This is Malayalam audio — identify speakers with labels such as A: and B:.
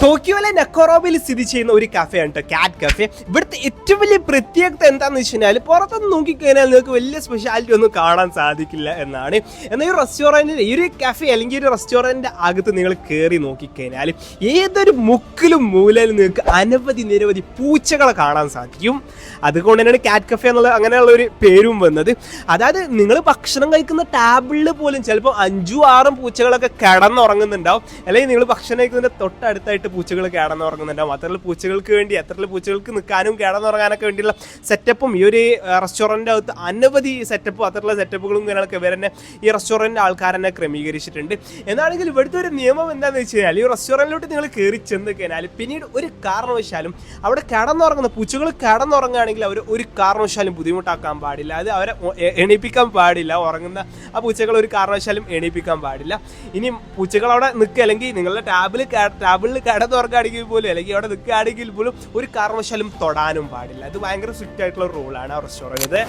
A: ടോക്കിയോയിലെ നെക്കോറോബിൽ സ്ഥിതി ചെയ്യുന്ന ഒരു കഫേ ആണ് കാറ്റ് കഫേ. ഇവിടുത്തെ ഏറ്റവും വലിയ പ്രത്യേകത എന്താണെന്ന് വെച്ച് കഴിഞ്ഞാൽ പുറത്തുനിന്ന് നോക്കിക്കഴിഞ്ഞാൽ നിങ്ങൾക്ക് വലിയ സ്പെഷ്യാലിറ്റി ഒന്നും കാണാൻ സാധിക്കില്ല എന്നാണ്. എന്നാൽ ഈ റെസ്റ്റോറൻറ്റിൽ ഈ ഒരു കഫേ അല്ലെങ്കിൽ ഒരു റെസ്റ്റോറൻറ്റിൻ്റെ അകത്ത് നിങ്ങൾ കയറി നോക്കിക്കഴിഞ്ഞാൽ ഏതൊരു മുക്കിലും മൂലയിലും നിങ്ങൾക്ക് നിരവധി പൂച്ചകളെ കാണാൻ സാധിക്കും. അതുകൊണ്ട് തന്നെയാണ് കാറ്റ് കഫേ എന്നുള്ള അങ്ങനെയുള്ള ഒരു പേരും വന്നത്. അതായത് നിങ്ങൾ ഭക്ഷണം കഴിക്കുന്ന ടേബിളിൽ പോലും ചിലപ്പോൾ 5-6 പൂച്ചകളൊക്കെ കിടന്നുറങ്ങുന്നുണ്ടാവും. അല്ലെങ്കിൽ നിങ്ങൾ ഭക്ഷണം കഴിക്കുന്നതിൻ്റെ തൊട്ടടുത്തായിട്ട് പൂച്ചകൾ കിടന്നുറങ്ങുന്നുണ്ടാവും. അത്തരത്തിലുള്ള പൂച്ചകൾക്ക് വേണ്ടി അത്തരത്തിലുള്ള പൂച്ചകൾക്ക് നിൽക്കാനും കിടന്നുറങ്ങാനൊക്കെ വേണ്ടിയുള്ള സെറ്റപ്പും ഈ ഒരു റെസ്റ്റോറൻറ്റിൻ്റെ അകത്ത് അനവധി സെറ്റപ്പും അത്തരത്തിലുള്ള സെറ്റപ്പുകളും കാര്യങ്ങളൊക്കെ ഇവർ തന്നെ ഈ റെസ്റ്റോറൻറ്റ് ആൾക്കാർ തന്നെ ക്രമീകരിച്ചിട്ടുണ്ട്. എന്നാണെങ്കിൽ ഇവിടുത്തെ ഒരു നിയമം എന്താണെന്ന് വെച്ച് കഴിഞ്ഞാൽ ഈ റെസ്റ്റോറൻറ്റിലോട്ട് നിങ്ങൾ കയറി ചെന്ന് കഴിഞ്ഞാൽ പിന്നീട് ഒരു കാരണവശാലും അവിടെ കിടന്നുറങ്ങുന്ന പൂച്ചകൾ കിടന്നുറങ്ങുകയാണെങ്കിൽ അവർ ഒരു കാരണവശാലും ബുദ്ധിമുട്ടാക്കാൻ പാടില്ല. അത് അവരെ എണീപ്പിക്കാൻ പാടില്ല. ഉറങ്ങുന്ന ആ പൂച്ചകൾ ഒരു കാരണവശാലും എണീപ്പിക്കാൻ പാടില്ല. ഇനി പൂച്ചകൾ അവിടെ നിൽക്കുക അല്ലെങ്കിൽ നിങ്ങളുടെ ടാബിളിൽ കിടന്നുറങ്ങുകയാണെങ്കിൽ പോലും അല്ലെങ്കിൽ അവിടെ നിൽക്കുകയാണെങ്കിൽ പോലും ഒരു കാരണവശാലും തൊടാനും പാടില്ല. അത് ഭയങ്കര സ്ട്രിക്റ്റ് ആയിട്ടുള്ള റൂളാണ് ആ റെസ്റ്റോറൻറ്റ്.